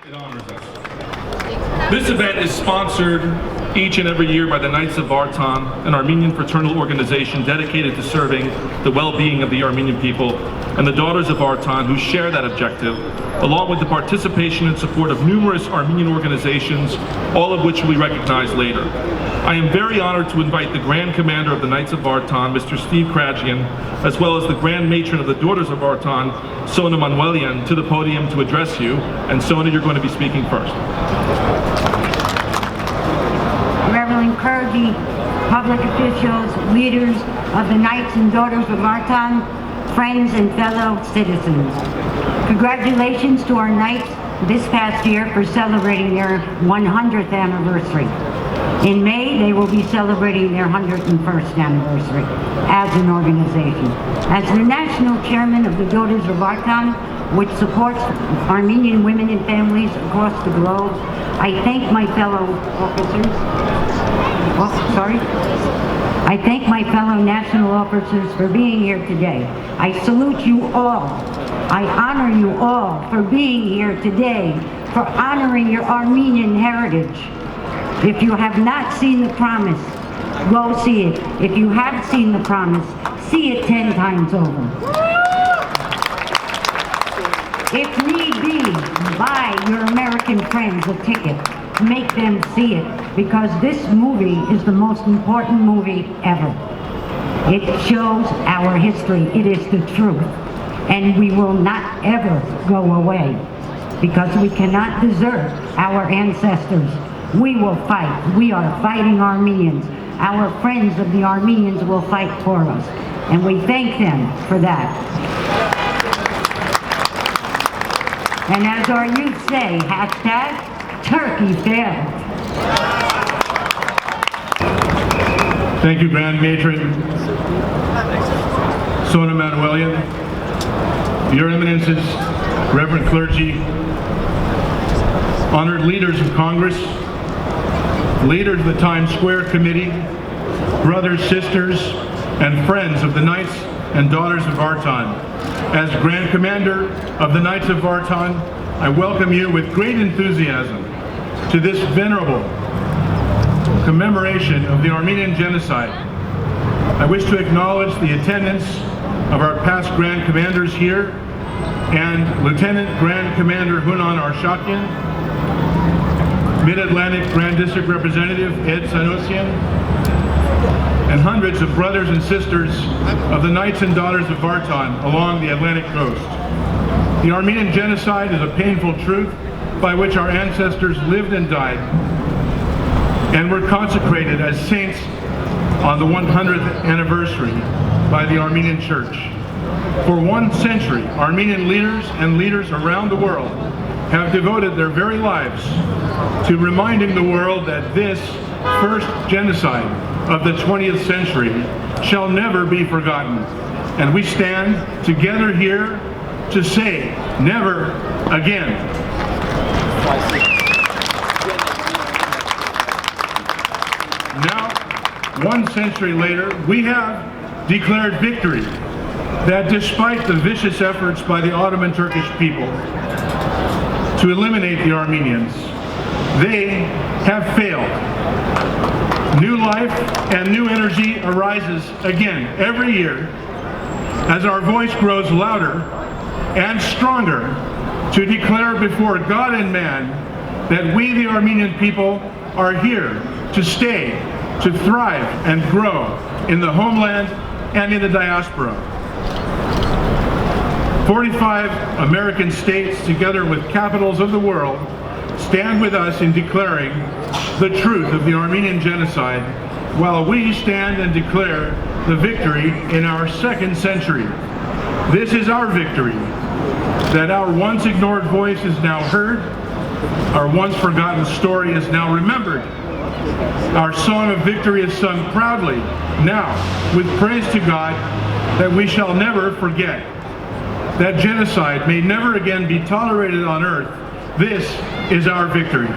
It honors us. This event is sponsored each and every year by the Knights of Vartan, an Armenian fraternal organization dedicated to serving the well-being of the Armenian people, and the Daughters of Vartan, who share that objective, along with the participation and support of numerous Armenian organizations, all of which we recognize later. I am very honored to invite the Grand Commander of the Knights of Vartan, Mr. Steve Kradjian, as well as the Grand Matron of the Daughters of Vartan, Sona Manuelian, to the podium to address you. And Sona, you're going to be speaking first. Reverend clergy, public officials, leaders of the Knights and Daughters of Vartan, friends and fellow citizens. Congratulations to our Knights this past year for celebrating their 100th anniversary. In May, they will be celebrating their 101st anniversary as an organization. As the national chairman of the Daughters of Vartan, which supports Armenian women and families across the globe, I thank my fellow officers. I thank my fellow national officers for being here today. I salute you all. I honor you all for being here today, for honoring your Armenian heritage. If you have not seen The Promise, go see it. If you have seen The Promise, see it 10 times over. If need be, buy your American friends a ticket. Make them see it, because this movie is the most important movie ever. It shows our history. It is the truth. And we will not ever go away, because we cannot desert our ancestors. We will fight. We are fighting Armenians. Our friends of the Armenians will fight for us. And we thank them for that. And as our youth say, hashtag Turkey failed. Thank you, Grand Matron Sona Manuelian, Your Eminences, Reverend clergy, honored leaders of Congress, leaders of the Times Square Committee, brothers, sisters, and friends of the Knights and Daughters of Vartan. As Grand Commander of the Knights of Vartan, I welcome you with great enthusiasm to this venerable commemoration of the Armenian Genocide. I wish to acknowledge the attendance of our past Grand Commanders here, and Lieutenant Grand Commander Hunan Arshakian, Mid-Atlantic Grand District Representative Ed Sanosian, and hundreds of brothers and sisters of the Knights and Daughters of Vartan along the Atlantic coast. The Armenian Genocide is a painful truth by which our ancestors lived and died, and were consecrated as saints on the 100th anniversary by the Armenian Church. For 1 century, Armenian leaders and leaders around the world have devoted their very lives to reminding the world that this first genocide of the 20th century shall never be forgotten. And we stand together here to say, never again. Now, 1 century later, we have declared victory, that despite the vicious efforts by the Ottoman Turkish people to eliminate the Armenians, they have failed. New life and new energy arises again every year as our voice grows louder and stronger to declare before God and man that we, the Armenian people, are here to stay, to thrive and grow in the homeland and in the diaspora. 45 American states, together with capitals of the world, stand with us in declaring the truth of the Armenian Genocide, while we stand and declare the victory in our 2nd century. This is our victory, that our once ignored voice is now heard, our once forgotten story is now remembered. Our song of victory is sung proudly now with praise to God, that we shall never forget. That genocide may never again be tolerated on earth. This is our victory.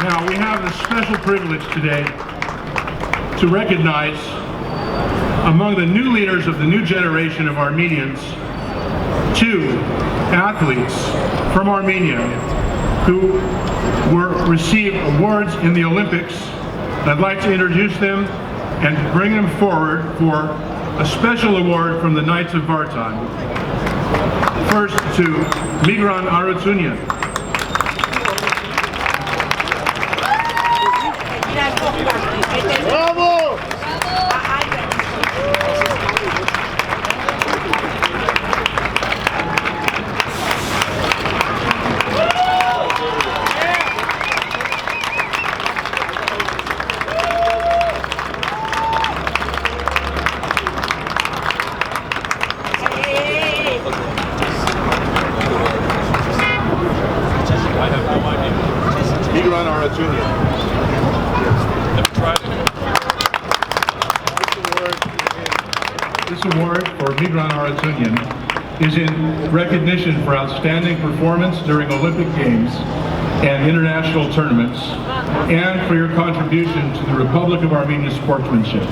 Now, we have the special privilege today to recognize Among the new leaders of the new generation of Armenians, 2 athletes from Armenia who received awards in the Olympics. I'd like to introduce them and bring them forward for a special award from the Knights of Vartan. First to Migran Arutunyan. Bravo! Migran Arutunyan. This award for Migran Arutunyan is in recognition for outstanding performance during Olympic Games and international tournaments, and for your contribution to the Republic of Armenia sportsmanship.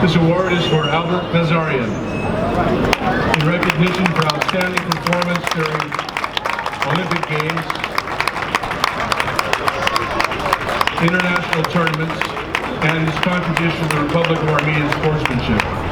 This award is for Albert Kazarian in recognition for outstanding performance during Olympic Games, international tournaments, and his contribution to the Republic of Armenian sportsmanship.